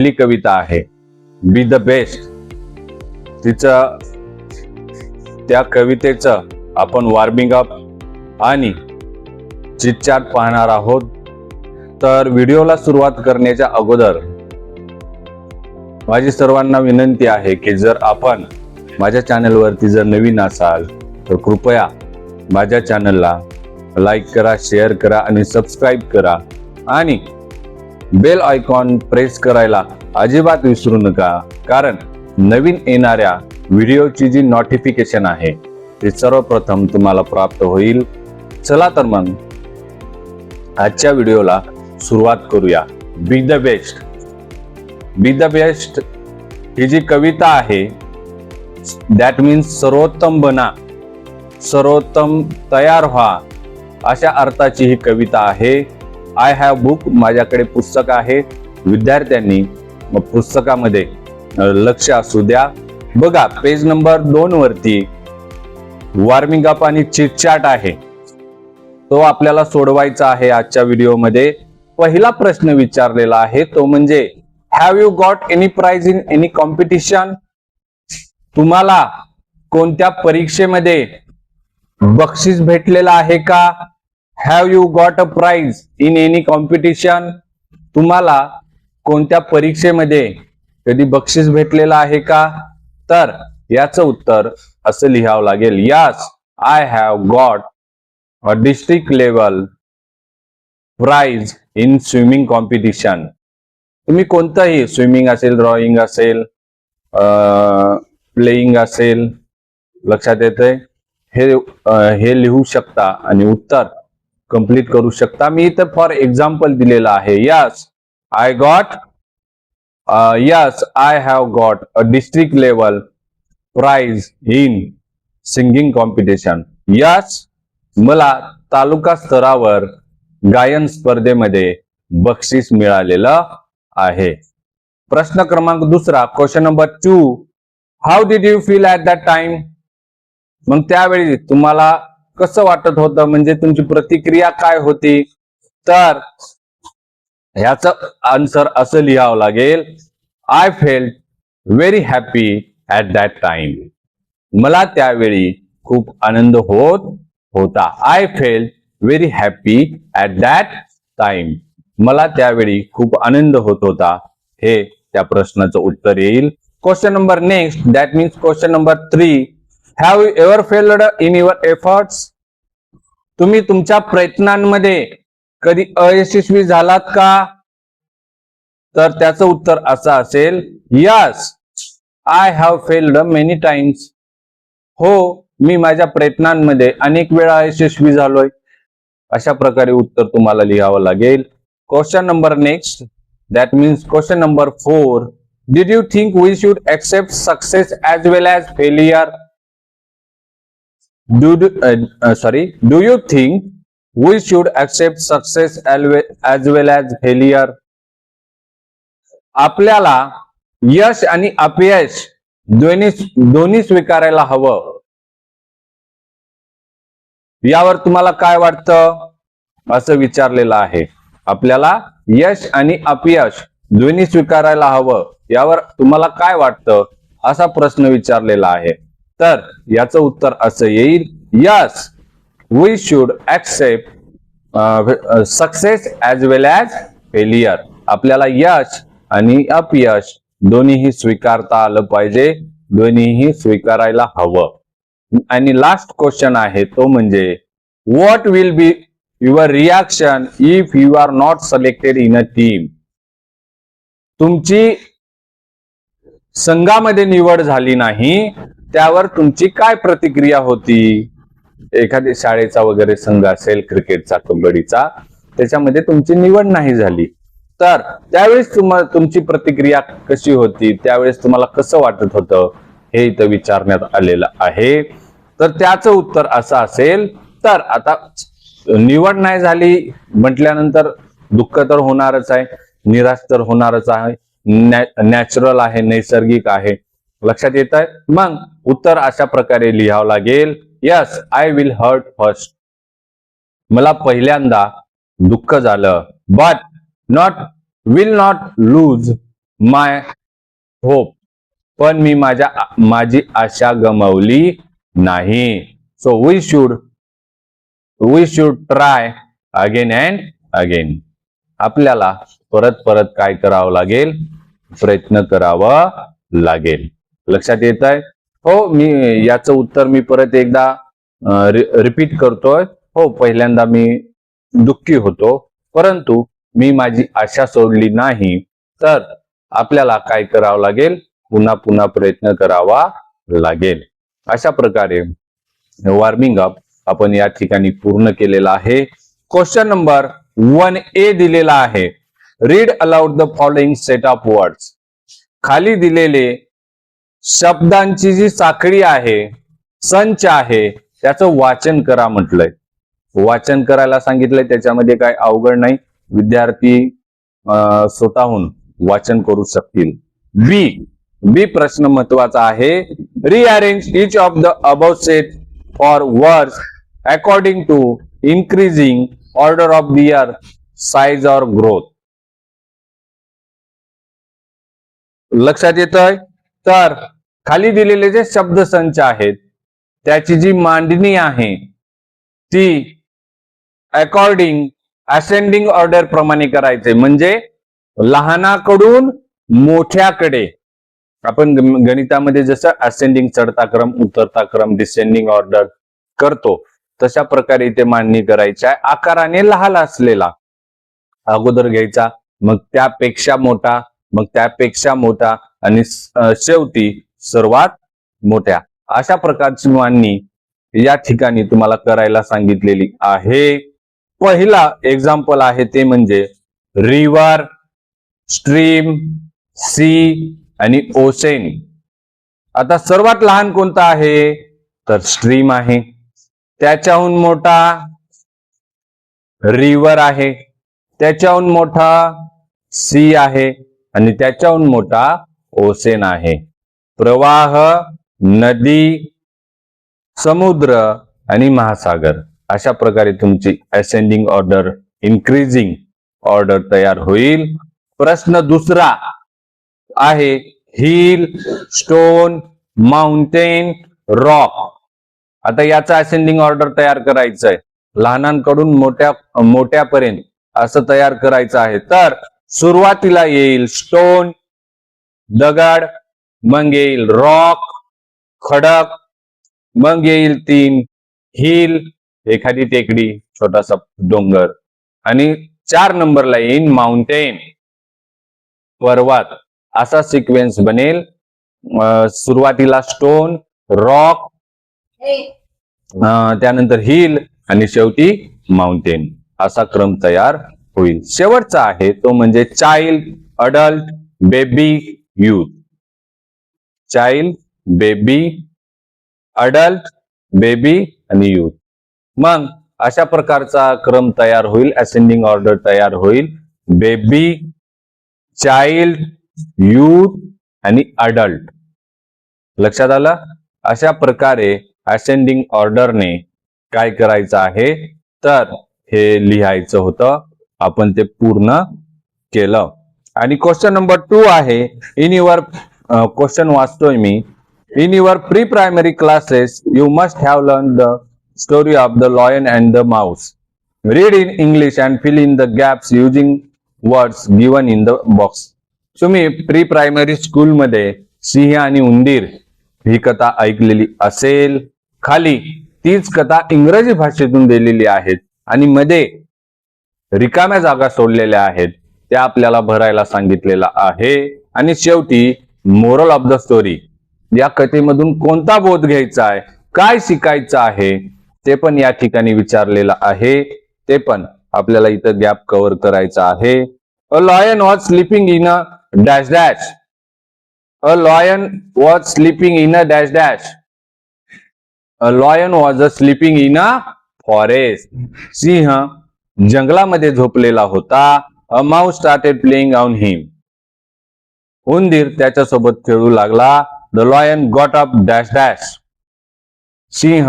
पहिली कविता आहे बी the best. तिचं त्या कवितेचं आपण वॉर्मिंग अप आणि चिटचॅट पाहणार आहोत. तर व्हिडिओला सुरुवात करण्याच्या अगोदर माझी सर्वांना विनंती आहे की जर आपण माझ्या चॅनलवरती जर नवीन असाल तर कृपया माझ्या चॅनलला लाईक करा, शेअर करा आणि सबस्क्राईब करा आणि बेल आयकॉन प्रेस करायला अजिबात विसरू नका, कारण नवीन येणाऱ्या व्हिडिओची जी नोटिफिकेशन आहे ती सर्वप्रथम तुम्हाला प्राप्त होईल. चला तर मग आजच्या व्हिडिओला सुरुवात करूया. Be the best. Be the best ही जी कविता आहे दॅट मीन्स सर्वोत्तम बना, सर्वोत्तम तयार व्हा अशा अर्थाची ही कविता आहे. आय हॅव बुक, माझ्याकडे पुस्तक आहे. विद्यार्थ्यांनी पुस्तकामध्ये लक्ष असू द्या. बघा पेज नंबर 2 वरती वॉर्मिंग अप आणि चिटचॅट आहे, तो आपल्याला सोडवायचा आहे आजच्या व्हिडिओमध्ये. पहिला प्रश्न विचारलेला आहे तो म्हणजे have you got any prize in any competition. तुम्हाला कोणत्या परीक्षेमध्ये बक्षीस भेटलेला आहे का? Have you got a prize in any competition. तुम्हाला कोणत्या परीक्षेमध्ये कधी बक्षीस भेटलेलं आहे का? तर याचं उत्तर असं लिहावं लागेल, yes I have got a district level prize in swimming competition. तुम्ही कोणतंही स्विमिंग असेल, ड्रॉइंग असेल, प्लेइंग असेल, लक्षात येतंय, हे लिहू शकता आणि उत्तर कंप्लीट करू शकता. मी इथं फॉर एक्झाम्पल दिलेलं आहे, yes I have got a district level prize in singing competition. Yes मला तालुका स्तरावर गायन स्पर्धेमध्ये बक्षीस मिळालेलं आहे. प्रश्न क्रमांक 2, question number 2, how did you feel at that time. मग त्यावेळी तुम्हाला कसं वाटत होतं, म्हणजे तुमची प्रतिक्रिया काय होती? तर ह्याचं आन्सर असं लिहावं लागेल, I felt very happy at that time. मला त्यावेळी खूप आनंद होत होता. I felt very happy at that time. मला त्यावेळी खूप आनंद होत होता. हे त्या प्रश्नाचं उत्तर येईल. Question number next, that means question number 3, have you ever failed in your efforts. तुम्ही तुमच्या प्रयत्नांमध्ये कधी अयशस्वी झालात का? तर त्याचं उत्तर असं असेल, yes I have failed many times. हो, मी माझ्या प्रयत्नांमध्ये अनेक वेळा अयशस्वी झालोय. अशा प्रकारे उत्तर तुम्हाला लिहावं लागेल. Question number next, that means question number 4, did you think we should accept success as well as failure. Do you think we should accept success as well as failure? आपल्याला यश आणि अपयश दोन्ही स्वीकारायला हवं. यावर तुम्हाला काय वाटतं असं विचारलेलं आहे. आपल्याला यश आणि अपयश दोन्ही स्वीकारायला हवं, यावर तुम्हाला काय वाटतं असा प्रश्न विचारलेला आहे. तर याचं उत्तर असं येईल, yes we should accept success as well as failure. आपल्याला यश आणि अपयश दोन्हीही स्वीकारता आलं पाहिजे, दोन्हीही स्वीकारायला हवं. आणि लास्ट क्वेश्चन आहे तो म्हणजे what will be your reaction if you are not selected in a team. तुमची संघामध्ये निवड झाली नाही त्यावर तुमची काय प्रतिक्रिया होती? एखाद्या शाळेचा वगैरे संघ असेल, क्रिकेटचा, कबड्डीचा, त्याच्यामध्ये तुमची निवड नाही झाली, तर त्यावेळेस तुमची प्रतिक्रिया कशी होती? त्यावेळेस तुम्हाला कसं वाटत होतं हे इथं विचारण्यात आलेलं आहे. तर त्याचं उत्तर असं असेल, तर आता निवड नाही झाली म्हटल्यानंतर दुःख तर होणारच आहे, निराश तर होणारच आहे, नॅचरल आहे, नैसर्गिक आहे. लक्षात येत आहे? मग उत्तर अशा प्रकारे लिहावं लागेल, yes I will hurt first. मला पहिल्यांदा दुःख झालं, but will not lose my hope, पण मी माझी आशा गमावली नाही. So we should try again and again. आपल्याला परत परत काय करावं लागेल, प्रयत्न करावा लागेल. लक्षात येत आहे? हो, मी याचं उत्तर मी परत एकदा रिपीट करतोय. हो, पहिल्यांदा मी दुःखी होतो, परंतु मी माझी आशा सोडली नाही. तर आपल्याला काय करावं लागेल, पुन्हा पुन्हा प्रयत्न करावा लागेल. अशा प्रकारे वॉर्मिंग अप आपण या ठिकाणी पूर्ण केलेला आहे. क्वेश्चन नंबर 1A दिलेला आहे. Read aloud the following set of words. खाली दिलेले शब्दांची जी साखळी आहे, संच आहे, त्याचं वाचन करा म्हटलंय. वाचन करायला सांगितलंय, त्याच्यामध्ये काय अवघड नाही. विद्यार्थी स्वतःहून वाचन करू शकतील. बी प्रश्न महत्वाचा आहे. Rearrange each of the above set for words according to increasing order of their size or growth. लक्षात येतंय? तर खाली दिलेले जे शब्दसंच आहेत त्याची जी मांडणी आहे ती अकॉर्डिंग असेंडिंग ऑर्डर प्रमाणे करायचे. म्हणजे लहानाकडून मोठ्याकडे. आपण गणितामध्ये जसं असेंडिंग चढता क्रम, उतरता क्रम, डिसेंडिंग ऑर्डर करतो तशा प्रकारे इथे मांडणी करायची आहे. आकाराने लहान असलेला अगोदर घ्यायचा, मग त्यापेक्षा मोठा, मग त्यापेक्षा मोठा आणि शेवटी सर्वात मोठ्या. अशा प्रकारची मांडणी या ठिकाणी तुम्हाला करायला सांगितलेली आहे. पहिला एक्झाम्पल आहे ते म्हणजे रिव्हर, स्ट्रीम, सी आणि ओसेन. आता सर्वात लहान कोणता आहे, तर स्ट्रीम आहे. त्याच्याहून मोठा रिव्हर आहे, त्याच्याहून मोठा सी आहे आणि त्याच्याहून मोठा ओसेन आहे. प्रवाह, नदी, समुद्र आणि महासागर. अशा प्रकारे तुमची असेंडिंग ऑर्डर, इन्क्रीजिंग ऑर्डर तयार होईल. प्रश्न दुसरा आहे हिल, स्टोन, माउंटेन, रॉक. आता याचा असेंडिंग ऑर्डर तयार करायचं आहे. लहानांकडून मोठ्यापर्यंत असं तयार करायचं आहे. तर सुरुवातीला येईल स्टोन, दगड, मग येईल रॉक, खडक, मग येईल 3 हिल, एखादी टेकडी, छोटासा डोंगर, आणि 4 नंबरला येईल माउंटेन, पर्वत. असा सिक्वेन्स बनेल. सुरुवातीला स्टोन, रॉक, त्यानंतर हिल आणि शेवटी माउंटेन. असा क्रम तयार होईल. शेवटचा आहे तो म्हणजे child, adult, baby, youth. Child, baby, adult, baby आणि यूथ. मग अशा प्रकारचा क्रम तयार होईल, असेंडिंग ऑर्डर तयार होईल. बेबी, चाइल्ड, यूथ आणि अडल्ट. लक्षात आलं? अशा प्रकारे असेंडिंग ऑर्डरने काय करायचं आहे, तर हे लिहायचं होतं. आपण ते पूर्ण केलं. आणि क्वेश्चन नंबर 2 आहे. इन युअर क्वेश्चन वाचतोय मी. In your pre primary classes you must have learn the story of the lion and the mouse. Read in English and fill in the gaps using words given in the box. तुम्ही pre primary school मध्ये सिंह आणि उंदीर ही कथा ऐकलेली असेल. खाली तीच कथा इंग्रजी भाषेतून दिलेली आहेत आणि मध्ये रिकाम्या जागा सोडलेल्या आहेत, त्या आपल्याला भरायला सांगितलेला आहे. आणि शेवटी मोरल ऑफ द स्टोरी, या कथेमधून कोणता बोध घ्यायचा आहे, काय शिकायचं आहे, ते पण या ठिकाणी विचारलेलं आहे. ते पण आपल्याला इथं गॅप कव्हर करायचा आहे. A lion was sleeping in a dash dash. A lion was sleeping in a dash dash. A lion was a sleeping in a forest. सिंह जंगलामध्ये झोपलेला होता. A mouse started playing on him. उंदीर त्याच्यासोबत खेळू लागला. The lion got up dash dash. सिंह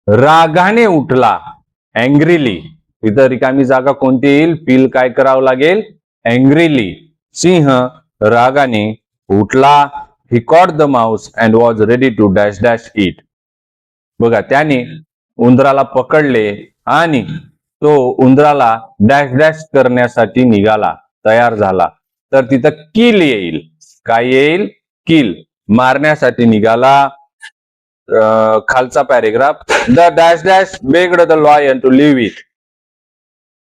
रागाने उठला. अँग्रीली. इथं रिकामी जागा कोणती येईल, फील काय करावं लागेल, अँग्रीली. सिंह रागाने उठला. ही caught the mouse and was ready to dash dash it. बघा, त्याने उंदराला पकडले आणि तो उंदराला डॅश डॅश करण्यासाठी निघाला, तयार झाला. तर तिथं किल येईल. काय येईल? किल. मारण्यासाठी निघाला. खालचा paragraph. The dash dash begged the lion to leave it.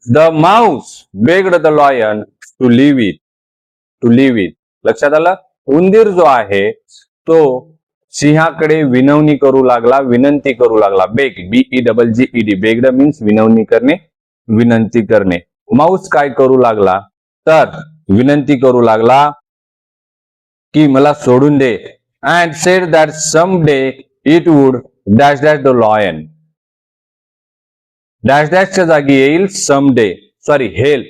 The mouse begged the lion to leave it. To leave it. लक्षात आलं? उंदीर जो आहे तो सिंहाकडे विनवणी करू लागला, विनंती करू लागला. बेग, BEGGED. बेग्ड मीन्स विनवणी करणे, विनंती करणे. माऊस काय करू लागला? तर विनंती करू लागला की मला सोडून दे. And said that some day it would dash dash the lion. Dash डॅशच्या जागी येईल सम डे. Sorry, help.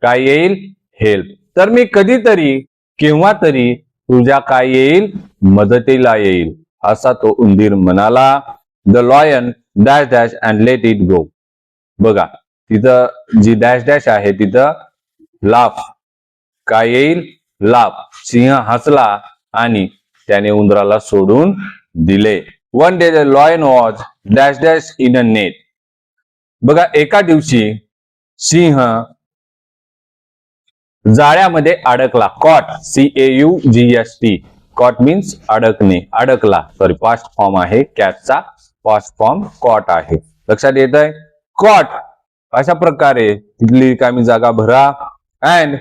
काय येईल? हेल्प. तर मी कधीतरी, केव्हा तरी तुझ्या काय येईल? मदतीला येईल, असा तो उंदीर म्हणाला. The lion dash dash and let it go. बघा, तिथं जी डॅश डॅश आहे तिथं लाफ. काय येईल? लाफ. सिंह हसला आणि त्याने उंदराला सोडून दिले. One day the lion was dash dash in a net. बघा, एका दिवशी सिंह जाळ्यामध्ये अडकला. Caught, CAUGST. कॉट मीन्स अडकणे, अडकला. सॉरी, पास्ट फॉर्म आहे कॅटचा. पास्ट फॉर्म कॉट आहे. लक्षात येत आहे? कॉट. अशा प्रकारे तिथली रिकामी जागा भरा. And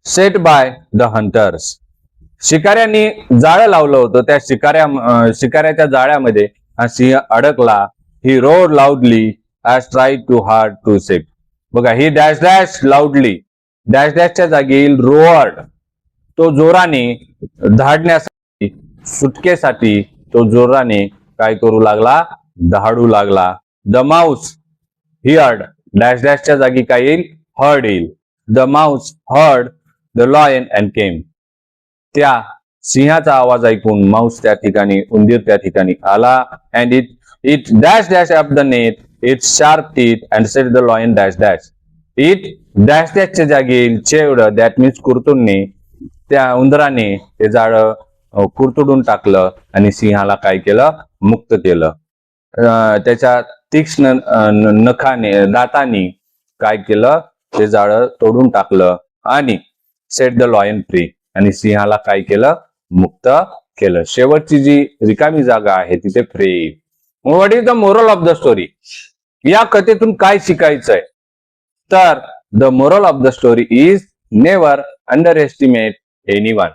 set by the hunters. शिकाऱ्यांनी जाळं लावलं होतं. त्या शिकाऱ्याच्या जाळ्यामध्ये हा सिंह अडकला. He roared loudly as try to hard to set. बघा, he dash dash loudly. Dash डॅशच्या जागी येईल रोअर्ड. तो जोराने धाडण्यासाठी, सुटकेसाठी तो जोराने काय करू लागला? धाडू लागला. The mouse heard. डॅश डॅशच्या जागी काय येईल? हर्ड येईल. The mouse heard the lion and came. त्या सिंहाचा आवाज ऐकून माऊस त्या ठिकाणी, उंदीर त्या ठिकाणी आला. And it dash dash up the net it sharp teeth and set the lion dash dash. It dash डॅशच्या जागी येईल चेवड. That means कुरतुडणे. त्या उंदराने ते जाळं कुरतुडून टाकलं आणि सिंहाला काय केलं? मुक्त केलं. त्याच्या तीक्ष्ण नखाने, दाताने काय केलं? ते जाळं तोडून टाकलं आणि सेट द लॉयन फ्री. आणि सिंहाला काय केलं? मुक्त केलं. शेवटची जी रिकामी जागा आहे तिथे free. What is the moral of the story? या कथेतून काय शिकायचंय? तर the moral of the story is never under estimate anyone.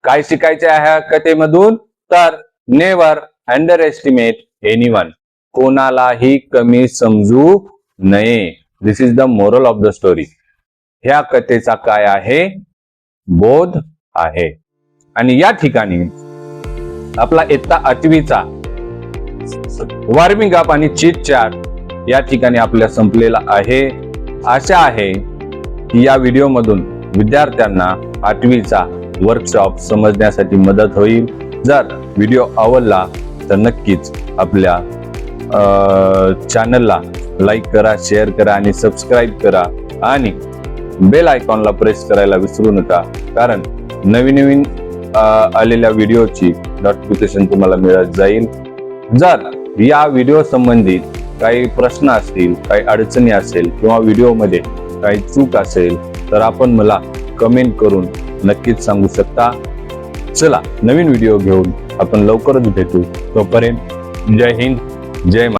काय शिकायचे आहे ह्या कथेमधून? तर नेव्हर अंडर एस्टिमेट एनीवन. कोणालाही कमी समजू नये. This is the moral of the story. ह्या कथेचा काय आहे? बोध आहे. आणि या ठिकाणी आपला इयत्ता 8वीचा वॉर्मिंग अप आणि चिट चॅट या ठिकाणी आपल्या संपलेला आहे. आशा आहे की या व्हिडिओ मधून विद्यार्थ्यांना 8वीचा वर्कशॉप समजण्यासाठी मदत होईल. जर व्हिडिओ आवडला तर नक्कीच आपल्या चॅनलला लाईक करा, शेअर करा आणि सबस्क्राईब करा. आणि बेल आयकॉनला प्रेस करायला विसरू नका, कारण नवीन नवीन आलेल्या व्हिडिओची नोटिफिकेशन तुम्हाला मिळत जाईल. जर या व्हिडिओ संबंधित काही प्रश्न असतील, काही अडचणी असेल किंवा व्हिडिओमध्ये काही चूक असेल तर आपण मला कमेंट करून नक्कीच सांगू शकता. चला, नवीन व्हिडिओ घेऊन आपण लवकरच भेटू. तोपर्यंत जय हिंद, जय महाराष्ट्र.